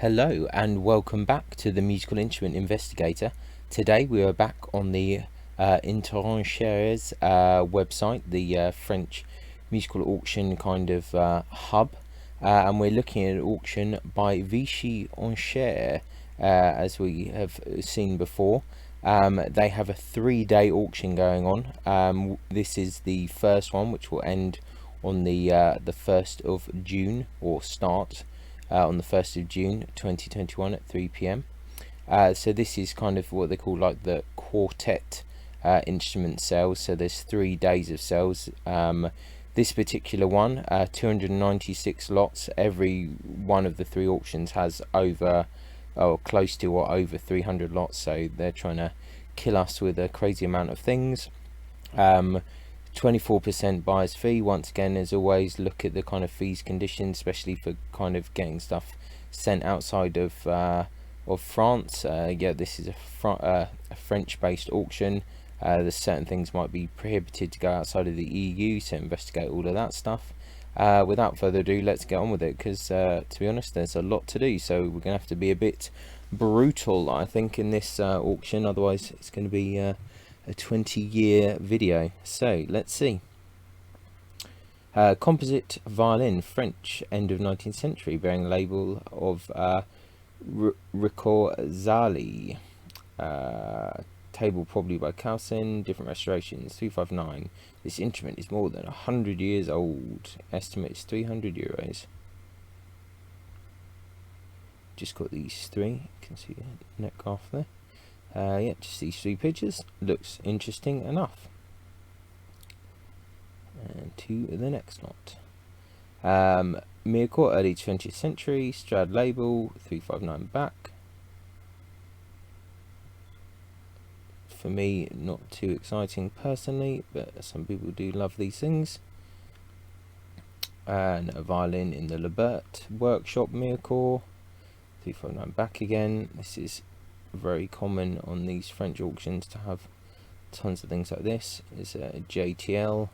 Hello and welcome back to the Musical Instrument Investigator. Today we are back on the Jtl Encheres website, the French musical auction kind of hub, and we're looking at an auction by Vichy Encheres, as we have seen before. They have a 3-day auction going on. This is the first one, which will end on the 1st of June, or start on the 1st of June 2021 at 3 p.m. So this is kind of what they call like the quartet instrument sales. So there's 3 days of sales. This particular one, 296 lots. Every one of the 3 auctions has over, or close to or over 300 lots. So they're trying to kill us with a crazy amount of things. 24% buyer's fee. Once again, as always, look at the kind of fees conditions, especially for kind of getting stuff sent outside of France. Yeah, this is a French-based auction. There's certain things might be prohibited to go outside of the EU, so investigate all of that stuff. Without further ado, let's get on with it, because to be honest, there's a lot to do, so we're gonna have to be a bit brutal, I think, in this auction. Otherwise it's going to be a 20-year video. So let's see. Composite violin, French, end of 19th century, bearing a label of Ricorzali. Table probably by Calcin, different restorations, 359. This instrument is more than 100 years old. Estimate is €300. Just got these 3. You can see the neck graph there. Yeah, just these 3 pictures. Looks interesting enough. And to the next lot. Mircore, early 20th century, Strad label, 359 back. For me, not too exciting personally, but some people do love these things. And a violin in the Lebert workshop, Mircore, 359 back again. This is very common on these French auctions to have tons of things like this. It's a Jtl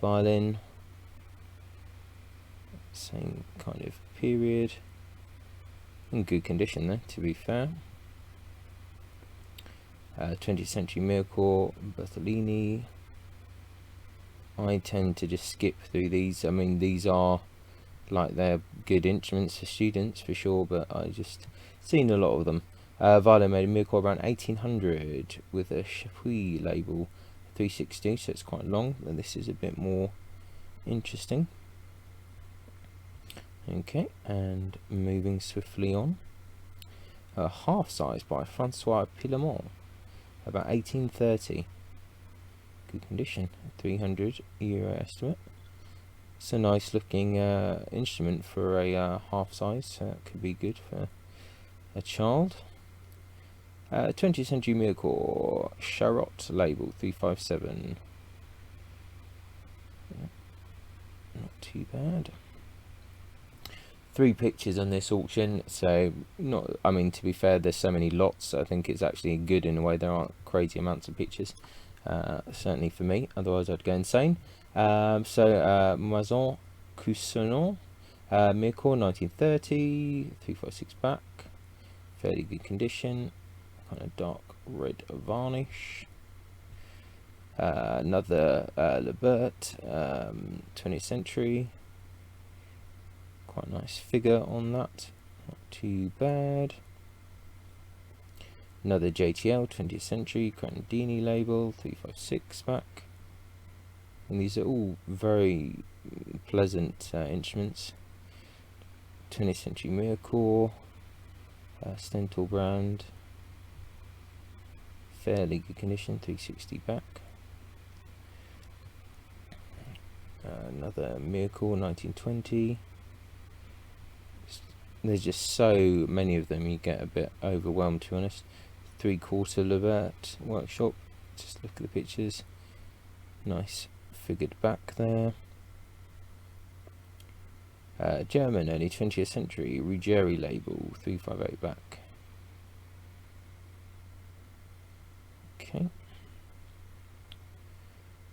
Violin, same kind of period, in good condition though, to be fair. 20th century Mircore, Bertolini. I tend to just skip through these. I mean, these are like, they're good instruments for students for sure, but I just seen a lot of them. Violin made in Mircore around 1800 with a Chapuis label, 360, so it's quite long, and this is a bit more interesting. Okay, and moving swiftly on. Half size by Francois Pillemont, about 1830. Good condition, €300 estimate. It's a nice looking instrument for a half size, so that could be good for a child. 20th century Mircore, Charot label, 357. Yeah, not too bad. 3 pictures on this auction, so not, I mean, to be fair, there's so many lots, I think it's actually good in a way. There aren't crazy amounts of pictures, certainly for me, otherwise I'd go insane. Moison Cousonneau, Mircore, 1930, 356 back, fairly good condition, kind of dark red varnish. Another Lebert, 20th century, quite a nice figure on that, not too bad. Another Jtl, 20th century, Crandini label, 356 back. And these are all very pleasant instruments. 20th century Mircore, Stentor brand, fairly good condition, 360 back. Another Mircore, 1920. There's just so many of them, you get a bit overwhelmed, to be honest. 3/4 Lebert workshop, just look at the pictures. Nice figured back there. German, early 20th century, Ruggieri label, 358 back. Okay.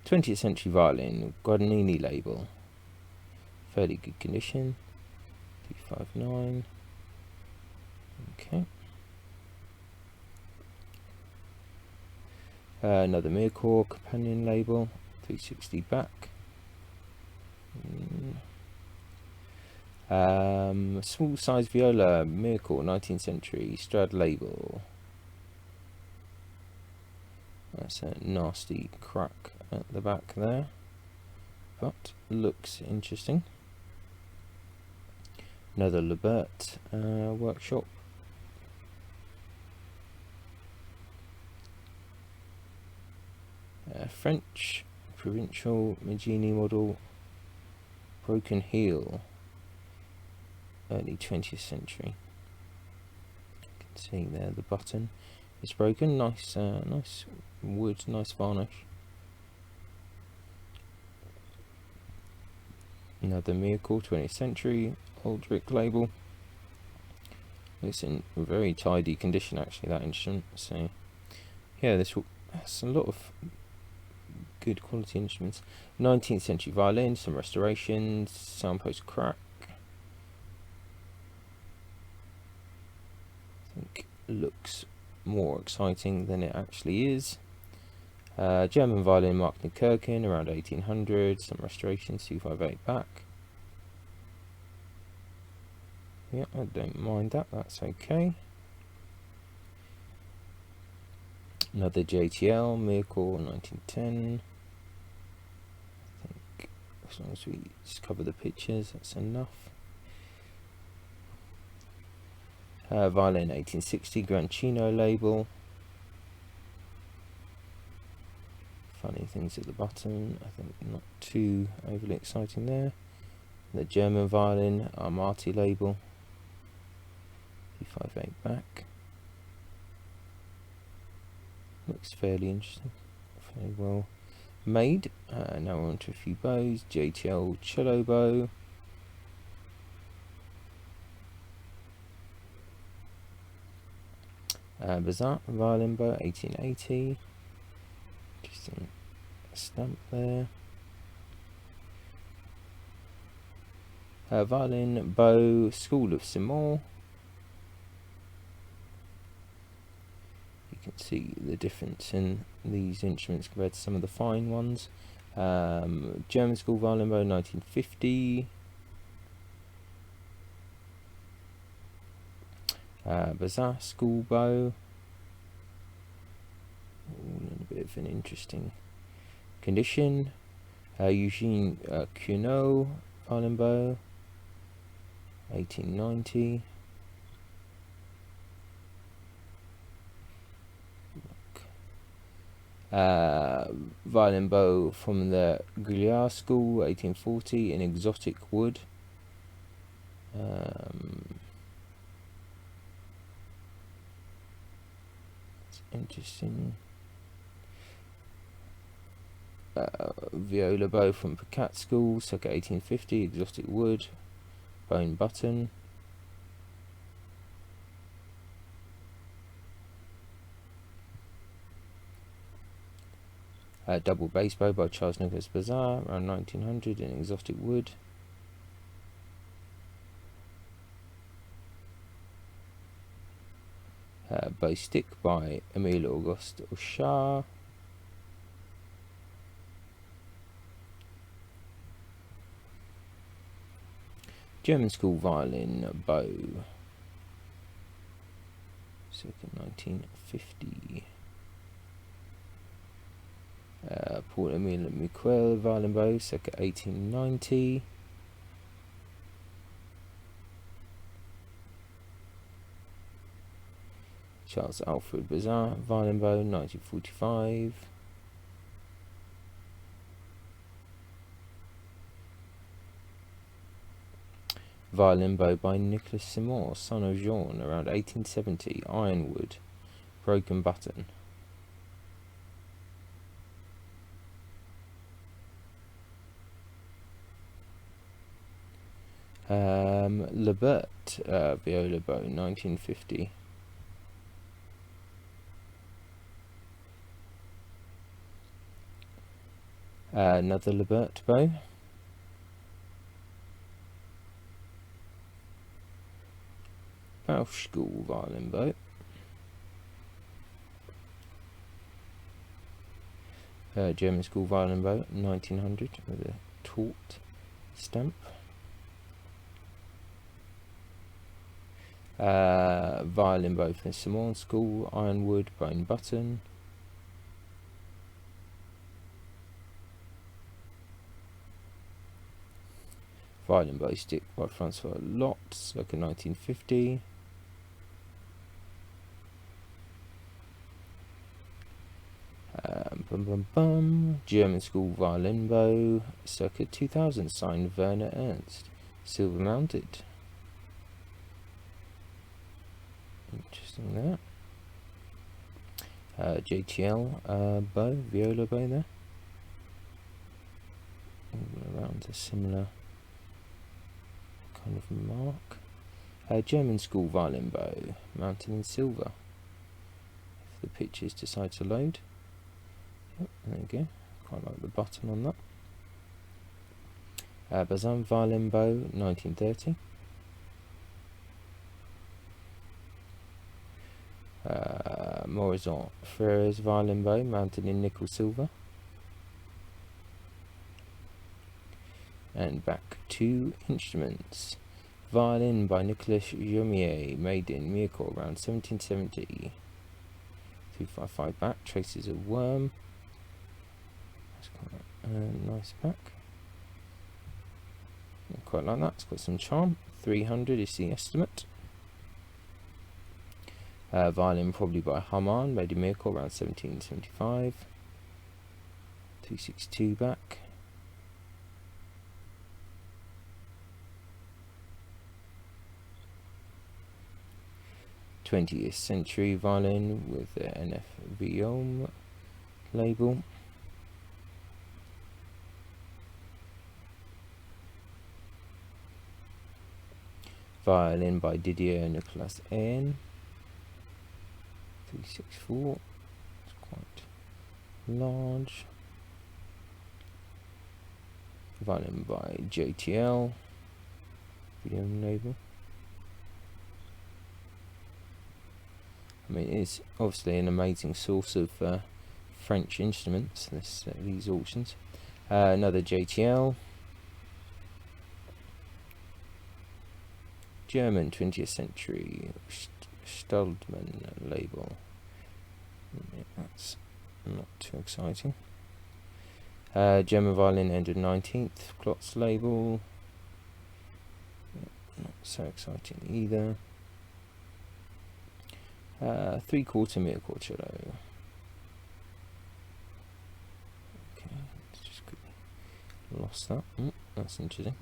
20th century violin, Guadagnini label, fairly good condition, 359. Okay. Another Miracle companion label, 360 back. Small size viola, Miracle, 19th century, Strad label. That's a nasty crack at the back there, but looks interesting. Another Lebert workshop. French provincial Magini model, broken heel, early 20th century. You can see there the button is broken. Nice, nice wood, nice varnish. Another Miracle, 20th century, Aldrich label. Looks in very tidy condition actually, that instrument. So yeah, this has a lot of good quality instruments. 19th century violin, some restorations, soundpost crack. I think looks more exciting than it actually is. German violin, Mark Kirkin, around 1800, some restorations, 258 back. Yeah, I don't mind that, that's okay. Another JTL, Miracle, 1910. I think as long as we just cover the pictures, that's enough. Violin, 1860, Grancino label. Funny things at the bottom, I think not too overly exciting there. The German violin, Armati label, 258 back. Looks fairly interesting, fairly well made. Now we're on to a few bows. Jtl cello bow. Bizarre Violin Bow, 1880. Interesting stamp there. Violin Bow, School of Simon. You can see the difference in these instruments compared to some of the fine ones. German School Violin Bow, 1950. Bizarre School Bow. All in a bit of an interesting condition. Eugene Cuneau Violin Bow, 1890. Violin Bow from the Grilliard School, 1840, in exotic wood. It's interesting. Viola Bow from Picat School, circa 1850, exotic wood, bone button. Double bass bow by Charles Nicholas Bazar, around 1900, in exotic wood. Bow stick by Emile Auguste Auchard. German School Violin Bow, circa 1950. Paul Emile Miquel Violin Bow, circa 1890. Charles Alfred Bazar Violin Bow, 1945. Violin Bow by Nicolas Simon, son of Jean, around 1870, ironwood, broken button. Lebert Viola Bow, 1950. Another Lebert bow. School Violin Bow. German School Violin Bow, 1900, with a taut stamp. Violin Bow for Simon School, ironwood, bone button. Violin Bow stick by Francois Lot, circa 1950. German School Violin Bow, circa 2000, signed Werner Ernst, silver mounted. Interesting there. Jtl bow, viola bow there. All around a similar kind of mark. German School Violin Bow, mounted in silver. If the pictures decide to load. Yep, there you go. Quite like the button on that. Bazin Violin Bow, 1930. Morizot Freres Violin Bow, mounted in nickel silver. And back to instruments. Violin by Nicolas Jomier, made in Mirecourt around 1770. 255 back, traces of worm. That's quite a nice back. I quite like that, it's got some charm. 300 is the estimate. Violin probably by Hamann, made in Mirecourt around 1775. 262 back. '20th century violin with the NF Violin label. Violin by Didier Nicolas N. 364. It's quite large. Violin by Jtl Violin label. I mean, it's obviously an amazing source of French instruments, these auctions. Another Jtl. German 20th century Staldman label. Yeah, that's not too exciting. German violin end of 19th, Klotz label. Yeah, not so exciting either. 3/4 Mirecourt cello. Okay, let's just quickly lost that. That's interesting.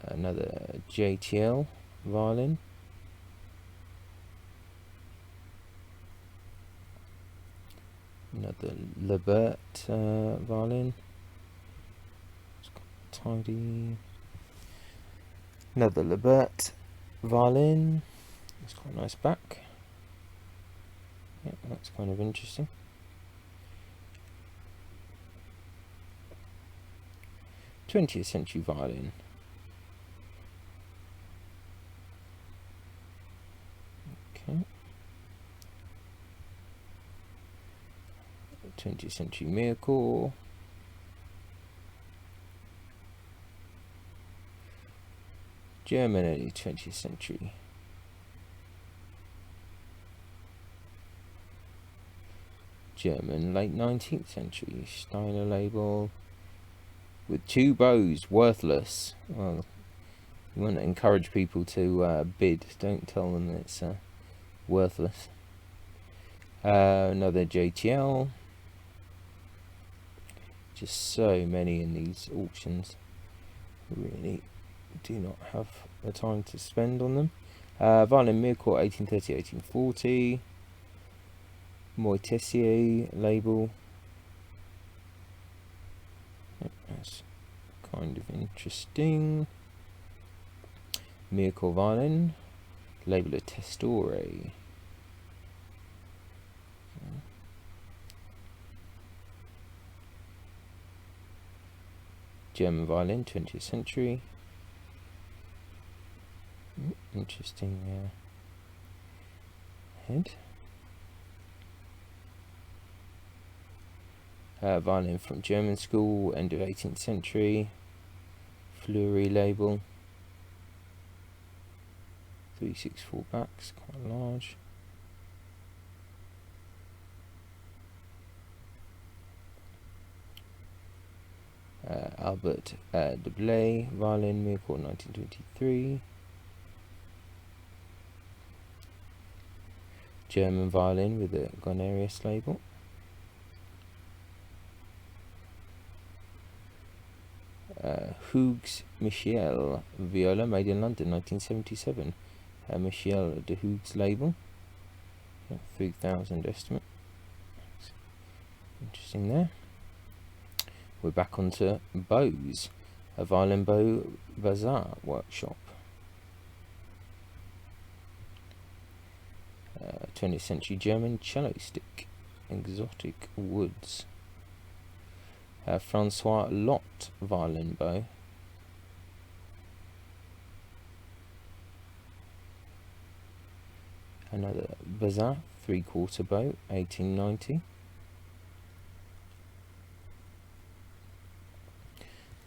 Another Jtl violin. Another Lebert violin. It's quite tidy. Another Lebert violin. It's quite a nice back. Yeah, that's kind of interesting. '20th century violin. Okay. 20th century Mirecourt. German early 20th century. German late 19th century Steiner label with 2 bows, worthless. Well, you want to encourage people to bid, don't tell them that it's worthless. Another Jtl. Just so many in these auctions. Really do not have the time to spend on them. Violin Mirecourt 1830-1840. Moitessier label. That's kind of interesting. Mirecourt violin. Label of Testore. German violin, 20th century. interesting head. Violin from German school, end of 18th century. Fleury label. 364 backs, quite large. Albert de Blay, violin, Miracle 1923. German violin with a Untitled label. Hughes Michel, viola, made in London 1977. Michel de Hughes label. 3,000 estimate. Interesting there. We're back onto bows. A Violin Bow Bazaar workshop. 20th century German cello stick. Exotic woods. Francois Lot Violin Bow. Another Bazaar 3/4 bow, 1890.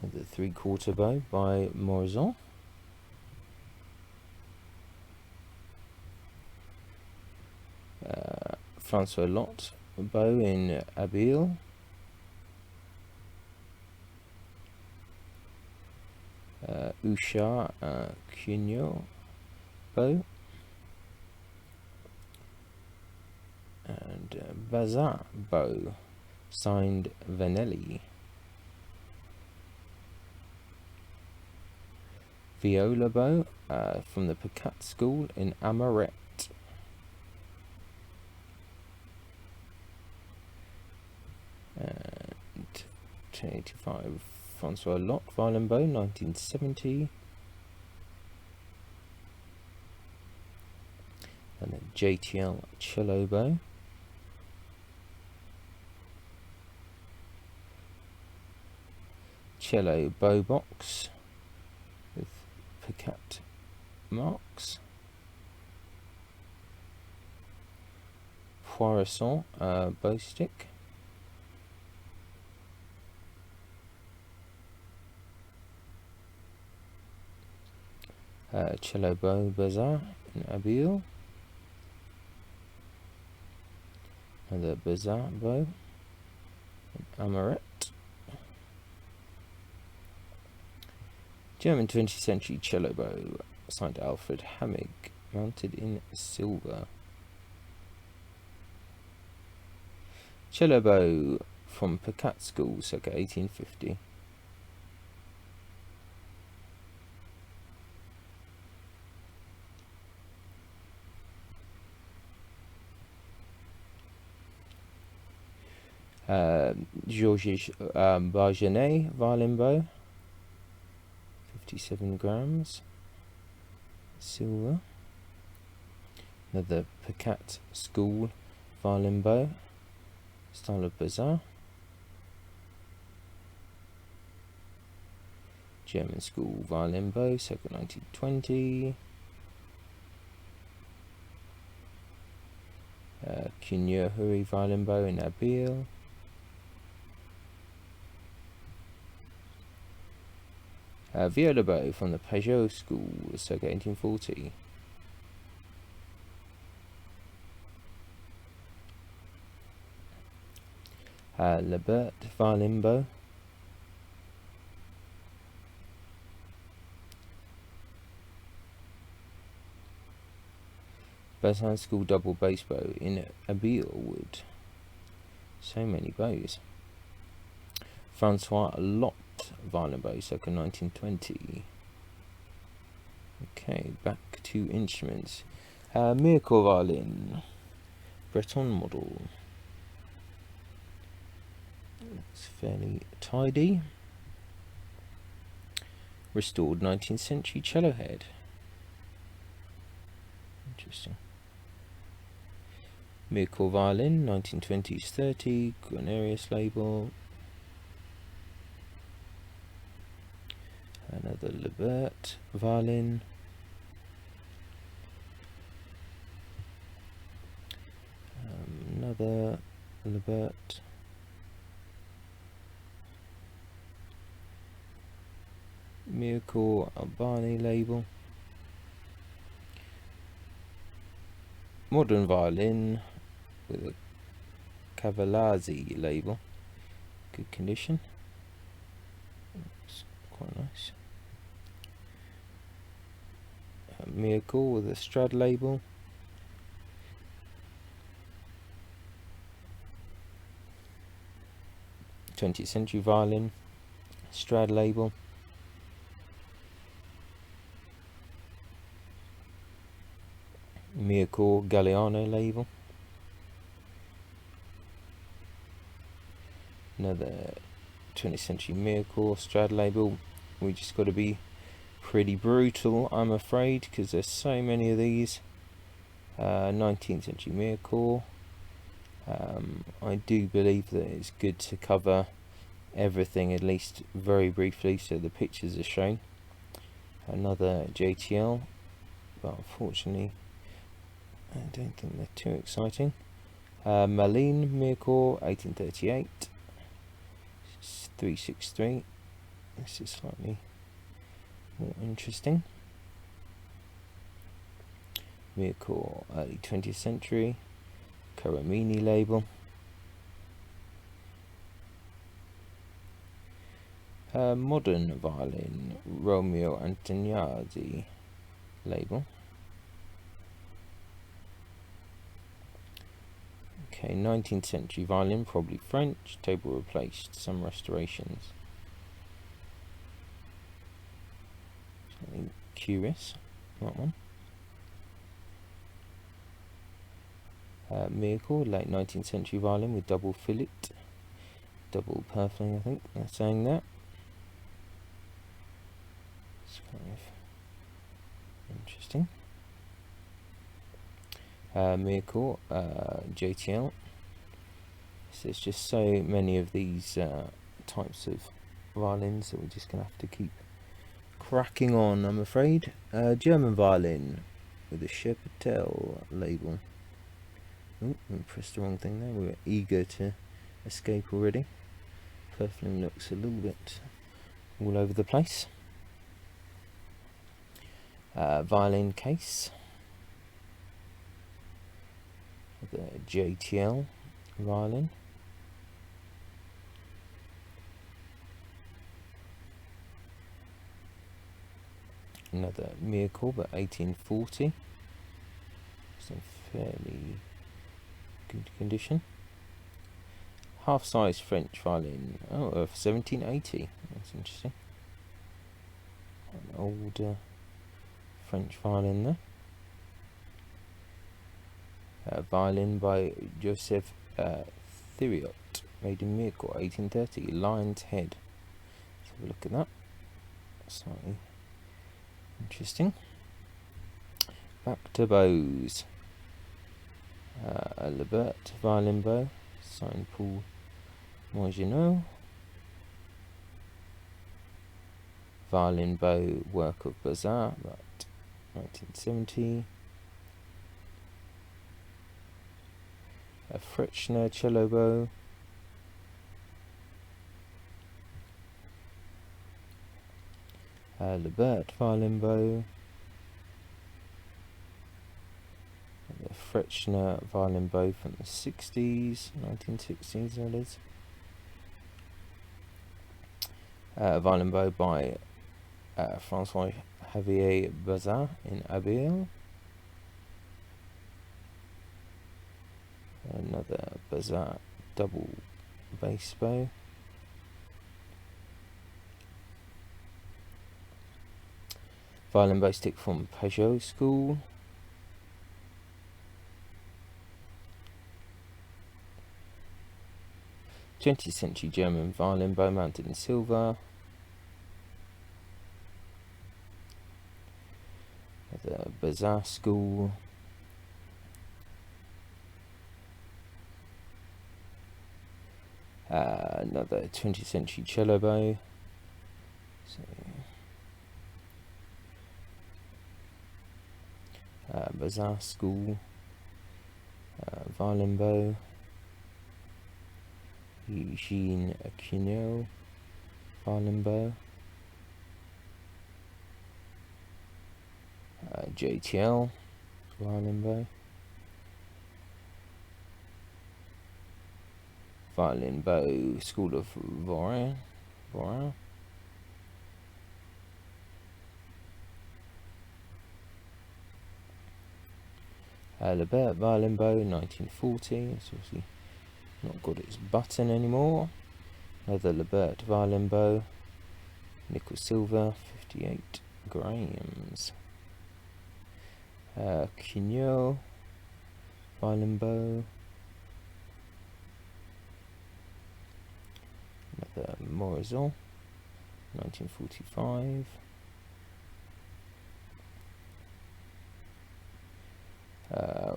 Another 3/4 bow by Morizon. Francois Lot bow in Abbeville. Usha Cugno bow. And Bazaar bow, signed Vanelli. Viola bow from the Picat School in Amaret. And 1085 Francois Lot Violin Bow, 1970. And then Jtl Cello Bow. Cello bow box with Picat marks. Poisson bow stick. Cello bow Bazaar in Abbeville. Another Bazaar bow in Amaret. German 20th century cello bow, signed Alfred Hammig, mounted in silver. Cello bow from Picat School, circa 1850. Georges Bargenet Violin Bow, 57 grams, silver. Another Picat School Violin Bow, style of Bazaar. German School Violin Bow, circa 1920. Cugno Violin Bow in Abbeville. Viola bow from the Peugeot School, circa 1840. Lebert Violin Bow. Bazin School double bass bow in Abbeville wood. So many bows. Francois Lot Violin Bow, circa 1920. Okay, back to instruments. Miracle Violin, Breton model. It's fairly tidy. Restored 19th century cello head. Interesting. Miracle Violin, 1920s 30, Untitled label. Another Lebert Violin. Another Libert. Miracle Albani label. Modern violin with a Cavallazzi label. Good condition. Looks quite nice. Miracle with a Strad label. '20th century violin, Strad label. Miracle Galliano label. Another 20th century Miracle Strad label. We just got to be pretty brutal, I'm afraid, because there's so many of these. 19th century Miracle. I do believe that it's good to cover everything at least very briefly so the pictures are shown. Another Jtl, but unfortunately I don't think they're too exciting. Malin Miracle 1838, 363. This is slightly more interesting. Miracle early 20th century, Caramini label. Modern violin, Romeo Antoniazzi label. Okay, 19th century violin, probably French, table replaced, some restorations. Something curious, that one. Miracle, late 19th century violin with double fillet, double purfling, I think they're saying that. It's kind of interesting. Miracle, Jtl. So there's just so many of these types of violins that we're just going to have to keep cracking on, I'm afraid. German violin with a Jtl label. Oh, we pressed the wrong thing there. We were eager to escape already. Purfling looks a little bit all over the place. Violin case. The Jtl violin. Another Miracle, but 1840. It's in fairly good condition. Half-size French violin. Oh, of 1780. That's interesting. An older French violin there. Violin by Joseph Thiriot, made in Miracle, 1830. Lion's head. Let's have a look at that. Slightly interesting. Back to bows. A Libert Violin Bow, signed Paul Moigenot. Violin Bow, work of Bazar, about 1970. A Fretschner Cello Bow. A Libert Violin Bow. The Fretschner Violin Bow from the 60s, 1960s, there it is. A violin bow by Francois Javier Bazin in Abbeville. Another Bazin double bass bow. Violin bow stick from Peugeot School. '20th century German violin bow mounted in silver. The Bazar School. Another 20th century cello bow. So, Bazar School. Violin bow. Vichy Encheres Violin Bow, Jtl Violin Bow, Violin Bow School of Violin, Lebert Violin Bow 1940, it's obviously not got its button anymore. Another Lebert Violin Bow, nickel silver, 58 grams. Quigneau Violin Bow, another Morizot, 1945.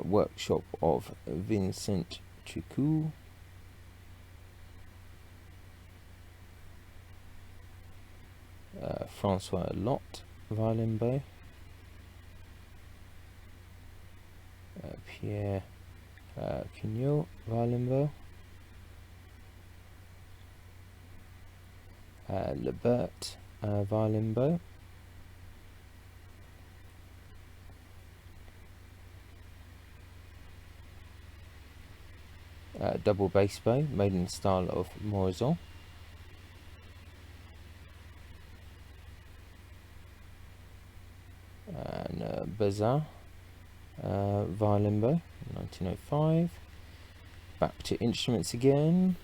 Workshop of Vincent Tricou, Francois Lot Violin Bow, Pierre Quigneau Violin Bow, Lebert Violin Bow, double bass bow made in the style of Morizot, and Bazar Violin Bow 1905. Back to instruments again.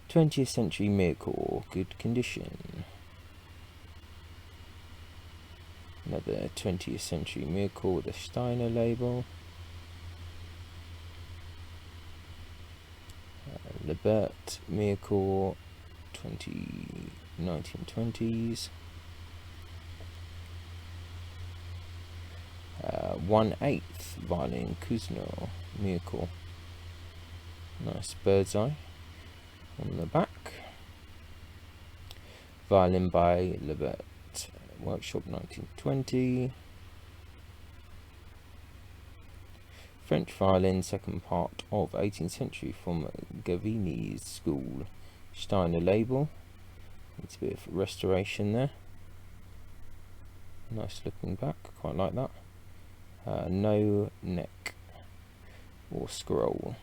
20th century Miracle, good condition. Another 20th century Miracle with a Steiner label. Lebert Miracle 1920s. 1/8 Violin Kuznel Miracle. Nice bird's eye on the back. Violin by Lebert, Workshop 1920. French violin, second part of 18th century from Gavini's school. Steiner label. Needs a bit of restoration there. Nice looking back, quite like that. No neck or scroll.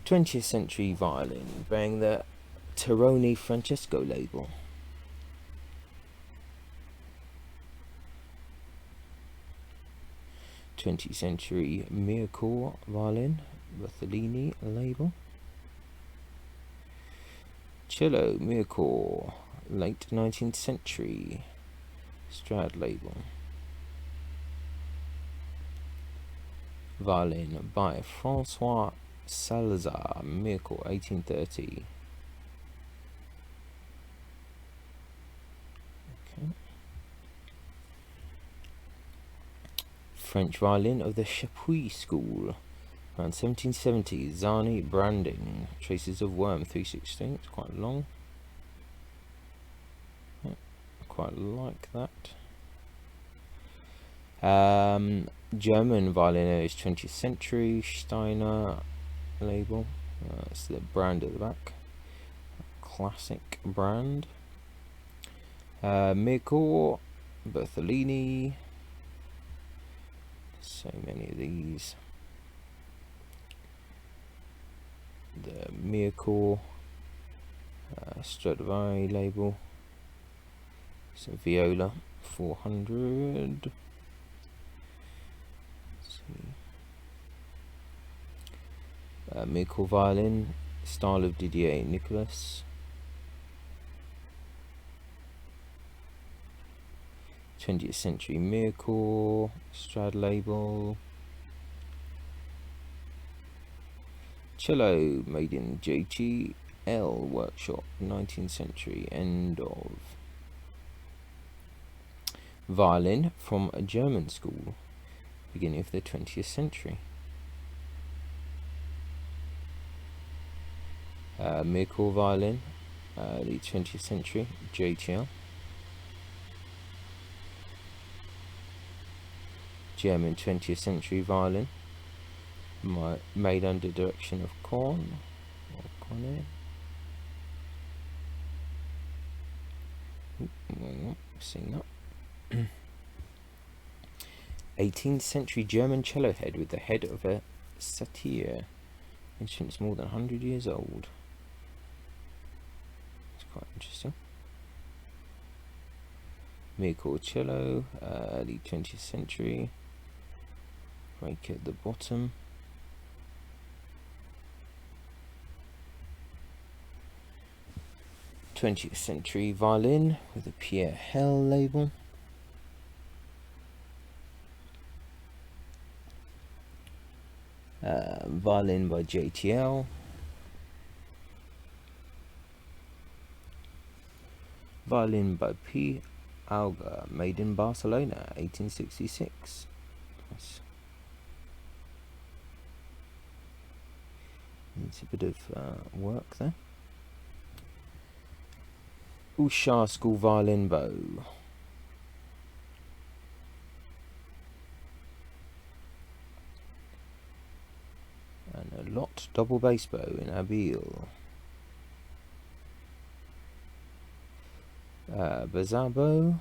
20th century violin, bearing the Terroni Francesco label. '20th century Miracle violin, Bertolini label. Cello Miracle, late 19th century, Strad label. Violin by Francois Salazar, Miracle 1830. Okay. French violin of the Chapuis school, around 1770. Zani branding, traces of worm 3/16, quite long. Yeah, quite like that. German violinist 20th century, Steiner label. It's the brand at the back. Classic brand. Miracle, Bertolini. So many of these. The Miracle, Stradivari label. Some viola, 400. Miracle violin, style of Didier Nicolas. 20th century Miracle, Strad label. Cello made in Jtl Workshop, 19th century, end of. Violin from a German school, beginning of the 20th century. Miracle violin, early 20th century, Jtl. German 20th century violin. made under direction of Korn or Cornet. Seen that. 18th century German cello head with the head of a satyr. Instrument's more than 100 years old. It's quite interesting. Miracle cello, early 20th century. Break at the bottom. '20th century violin with a Pierre Hell label. Violin by Jtl. Violin by P. Alga, made in Barcelona, 1866. Nice. Needs a bit of work there. Usha School Violin Bow. And a Lot double bass bow in Abil. Bazaar bow.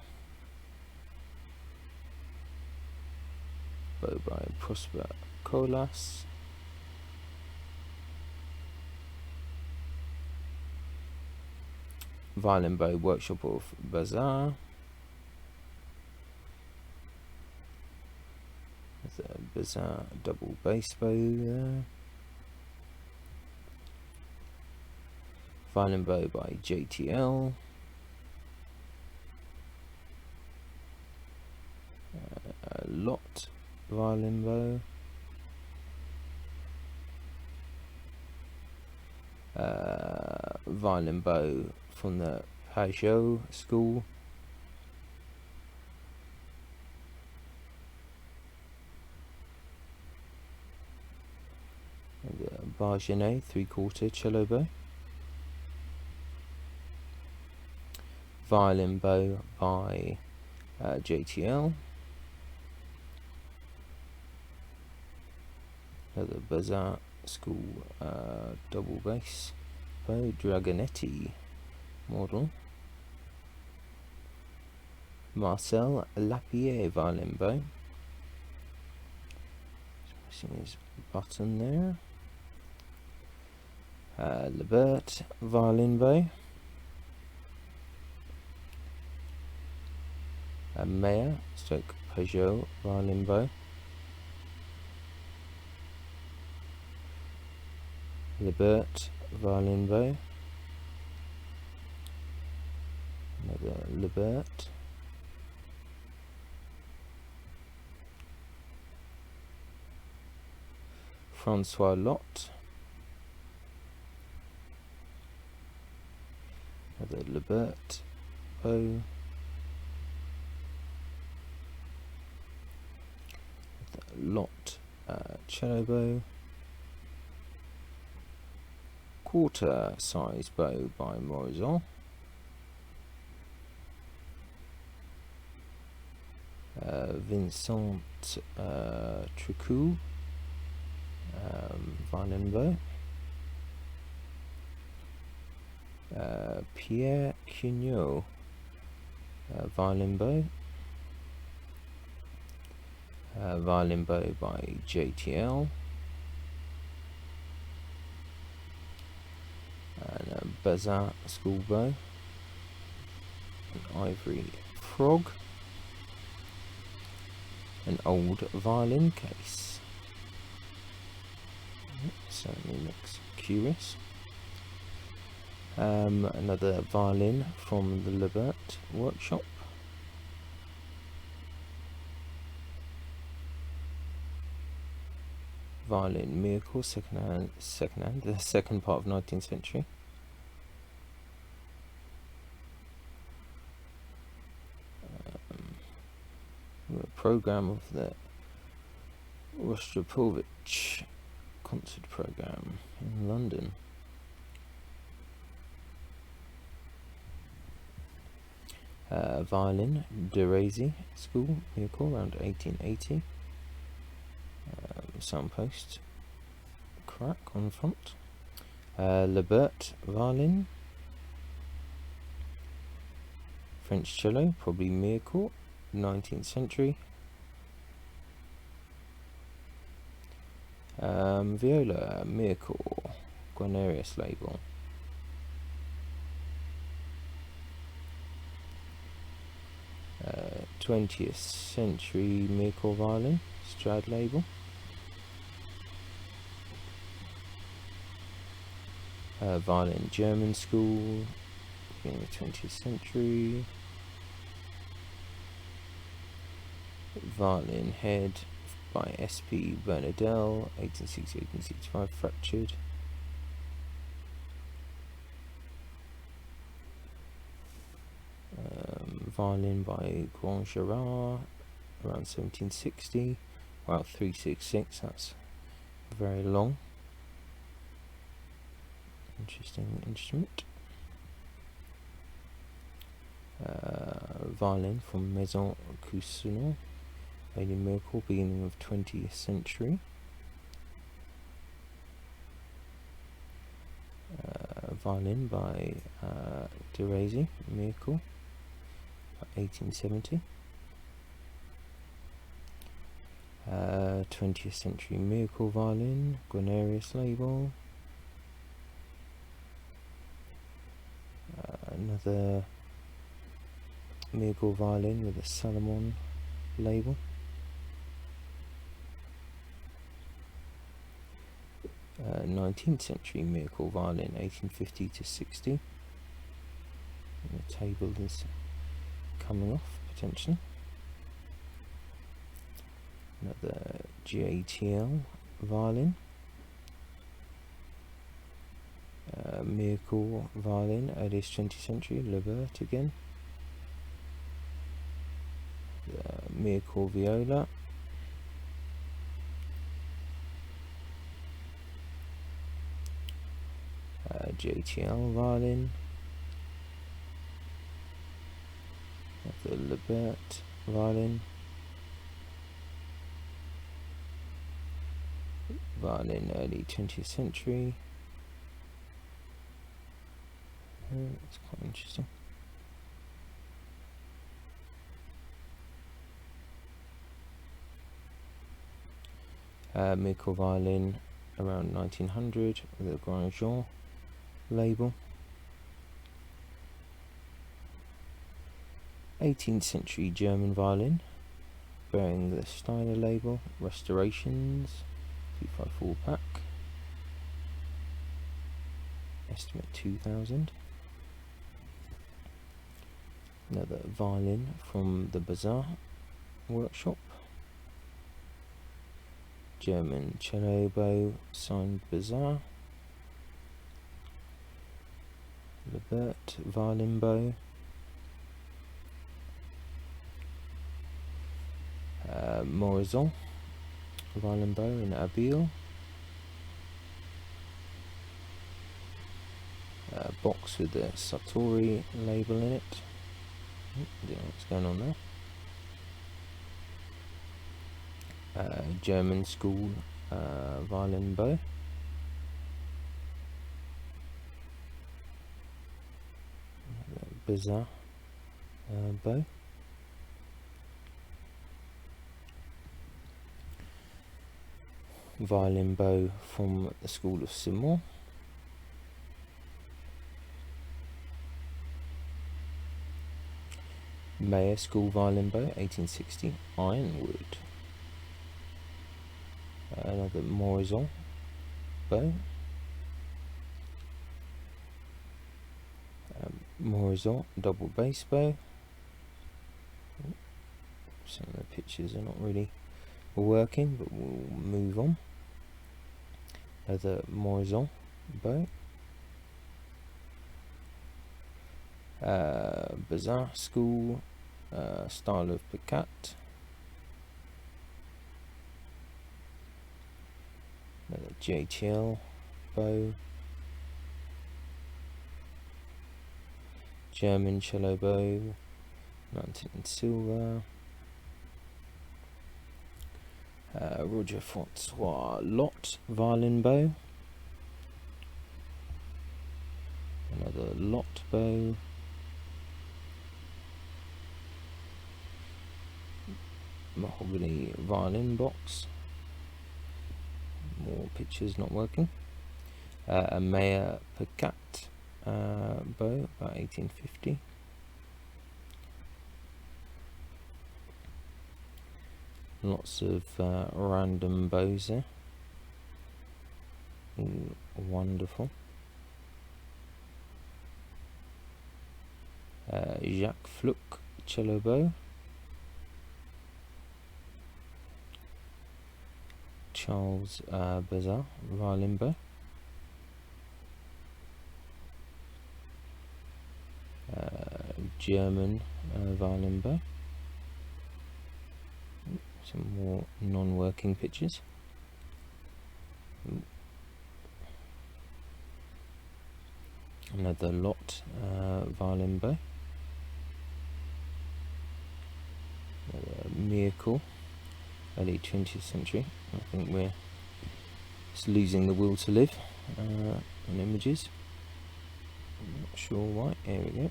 Bow by Prosper Colas. Violin bow workshop of Bazaar. There's a Bazaar double bass bow there. Violin bow by Jtl. A Lot violin bow. Violin bow from the Pajot school. And the Bargenet 3/4 cello bow. Violin bow by Jtl. Another Bazaar school double bass bow, Dragonetti model. Marcel Lapierre violin bow. Missing his button there. Lebert violin bow. Meyer stroke Pajot violin bow. Lebert violin bow. Another Lebert. Francois Lot. Another Lebert bow. Lot cello bow. Quarter size bow by Morison. Vincent Tricou violin bow. Pierre Cugnot violin bow. Violin bow by Jtl. And a Bazaar school bow. An ivory frog. An old violin case. Certainly looks curious. Another violin from the Lebert workshop. Violin Miracle, second hand, the second part of 19th century. A program of the Rostropovich concert program in London. Violin Derezi School Miracle around 1880. Soundpost crack on front. Labert Violin, French cello, probably Mircourt, 19th century. Viola, Mircourt, Guarnerius label. Uh, 20th century Mircourt violin, Strad label. Violin German school, beginning of 20th century. Violin head by S.P. Bernardel, 1860-1865, fractured. Violin by Grand Gerard, around 1760. Wow, 366, that's very long. Interesting instrument. Violin from Maison Cousinon, made in Mircourt, beginning of 20th century. Violin by Deresi, Mircourt, 1870. 20th century Mircourt violin, Guarnerius label. Another Mircourt violin with a Salomon label. Uh, 19th century Mircourt violin, 1850 to 60. And the table is coming off potentially. Another Jtl Violin, Mircourt violin, earliest 20th century, Labert again. Mircourt viola. Jtl violin. The Labert violin. Violin early 20th century. That's quite interesting. Mircourt violin around 1900 with a Grand Jean label. 18th century German violin bearing the Steiner label, restorations, 254 pack, estimate 2000. Another violin from the Bazaar workshop, German cello bow, signed Bazaar. Labert Violin Bow. Morison Violin Bow in Abil. Box with the Satori label in it. Don't know what's going on there. German school violin bow. Bizarre bow. Violin bow from the School of Simon. Mayer School Violin Bow, 1860, Ironwood. Another Morison bow. Morison double bass bow. Some of the pictures are not really working, but we'll move on. Another Morison bow. Bazaar School style of picat. Another Jtl bow. German cello bow, mounted in silver. Roger Francois Lot violin bow, another lot bow. Mahogany violin box. More pictures not working. A Meyer Picat bow, about 1850. Lots of random bows there. Ooh, wonderful. Jacques Fluck cello bow. Charles Bazar Violin Bow. German Violin Bow. Some more non-working pictures. Another lot Violin Bow. Miracle, early 20th century. I think we're just losing the will to live in images. I'm not sure why. Here we go.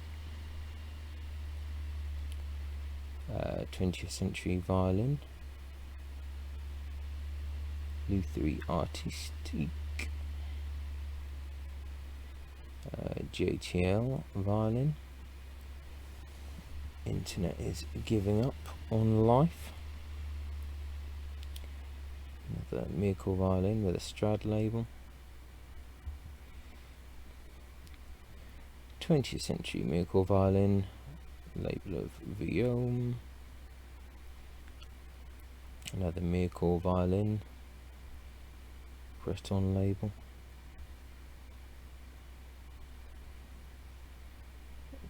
20th century violin. Lutherie Artistique. Jtl Violin. Internet is giving up on life. Another Miracle Violin with a Strad label. 20th century Miracle Violin, label of Violin. Another Miracle Violin, Breton label.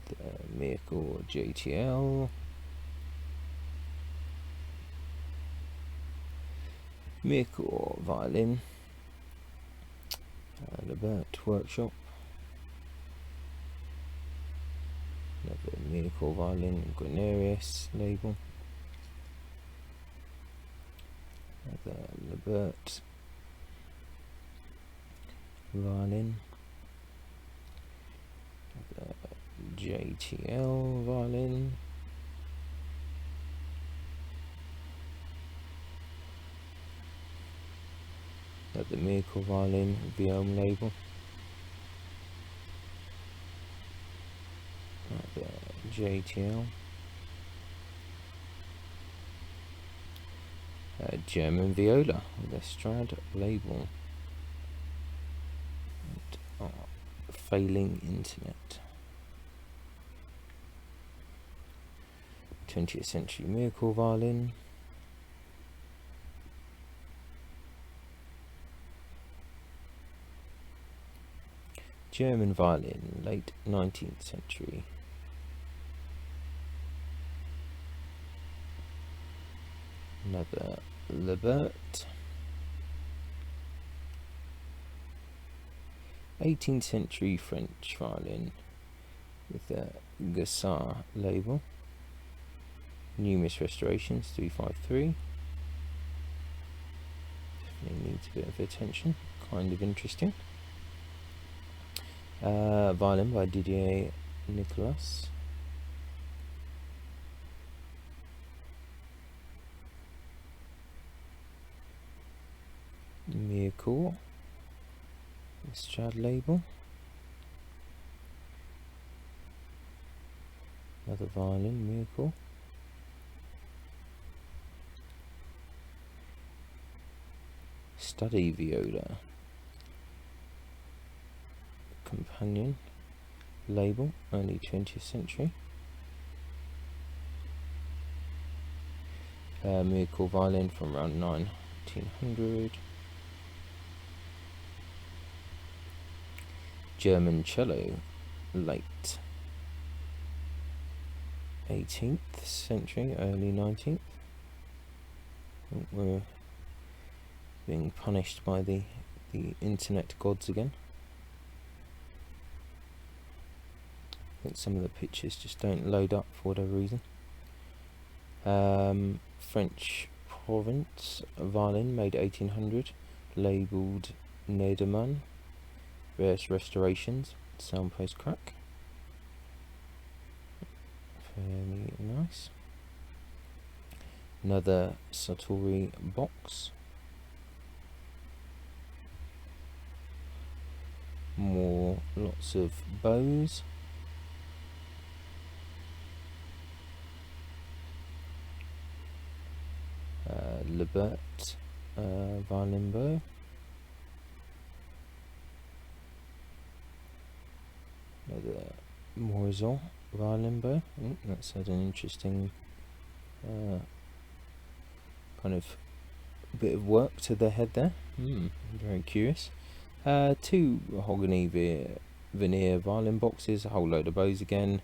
The Miracle Jtl. Miracle Violin, Lebert Workshop. Another Miracle Violin, Encheres label. Another Lebert Violin. Another Jtl Violin. Another Miracle Violin, Violin label. Another Jtl. German viola with a Strad label. And, failing internet. 20th century Miracle Violin. German violin, late 19th century. Another Lebert. 18th century French violin with a Gassard label. Numerous restorations, 353. Definitely needs a bit of attention, kind of interesting. Violin by Didier Nicolas. Miracle, Strad label. Another violin, Miracle. Study viola. Companion label, early 20th century. Miracle Violin from around 1900. German cello, late 18th century, early 19th. We're being punished by the internet gods again. I think some of the pictures just don't load up for whatever reason. French Provence violin, made 1800, labelled Nederman. Various restorations, sound post crack. Very nice. Another Satori box. More lots of bows. Lebert Violin Bow. Another Morizon Violin Bow. That's had an interesting kind of bit of work to the head there. Very curious. Two mahogany veneer violin boxes, a whole load of bows again,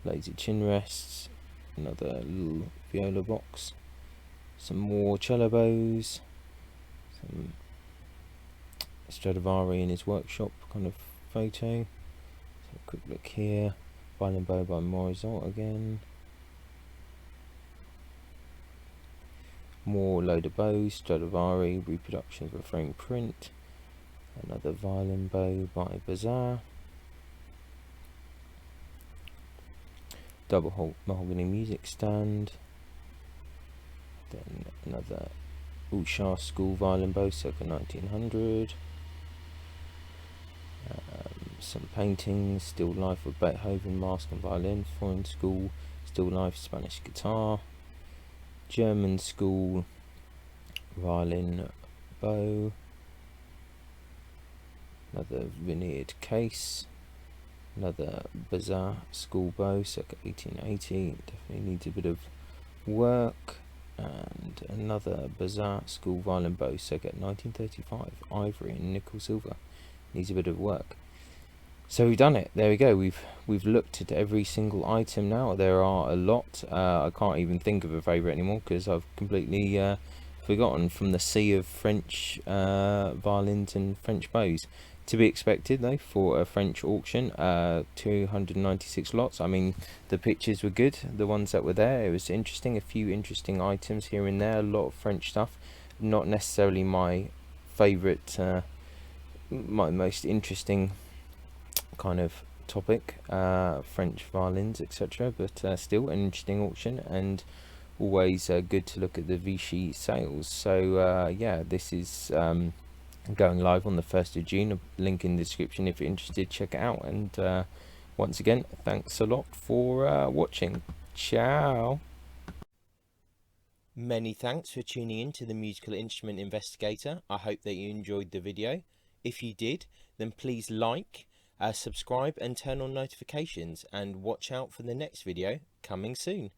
lazy chin rests, another little viola box, some more cello bows, some Stradivari in his workshop kind of photo. So a quick look here. Violin Bow by Morizot again. More load of bows, Stradivari, reproductions of a frame print. Another Violin Bow by Bazaar. Double mahogany music stand. Then another Usha School Violin Bow circa 1900. Some paintings, still life of Beethoven, mask and violin, foreign school, still life Spanish guitar, German school violin bow, another veneered case, another Bazaar school bow circa 1880, definitely needs a bit of work, and another Bazaar school violin bow circa 1935, ivory and nickel silver, needs a bit of work. So we've done it. There we go. We've looked at every single item now. There are a lot. I can't even think of a favourite anymore because I've completely forgotten from the sea of French violins and French bows. To be expected though for a French auction. 296 lots. I mean, the pictures were good. The ones that were there, it was interesting. A few interesting items here and there. A lot of French stuff. Not necessarily my favourite, my most interesting kind of topic, French violins, etc., but still an interesting auction, and always good to look at the Vichy sales. So yeah, this is going live on the 1st of June. A link in the description if you're interested, check it out. And once again, thanks a lot for watching. Ciao. Many thanks for tuning in to the Musical Instrument Investigator. I hope that you enjoyed the video. If you did, then please like, subscribe and turn on notifications, and watch out for the next video coming soon.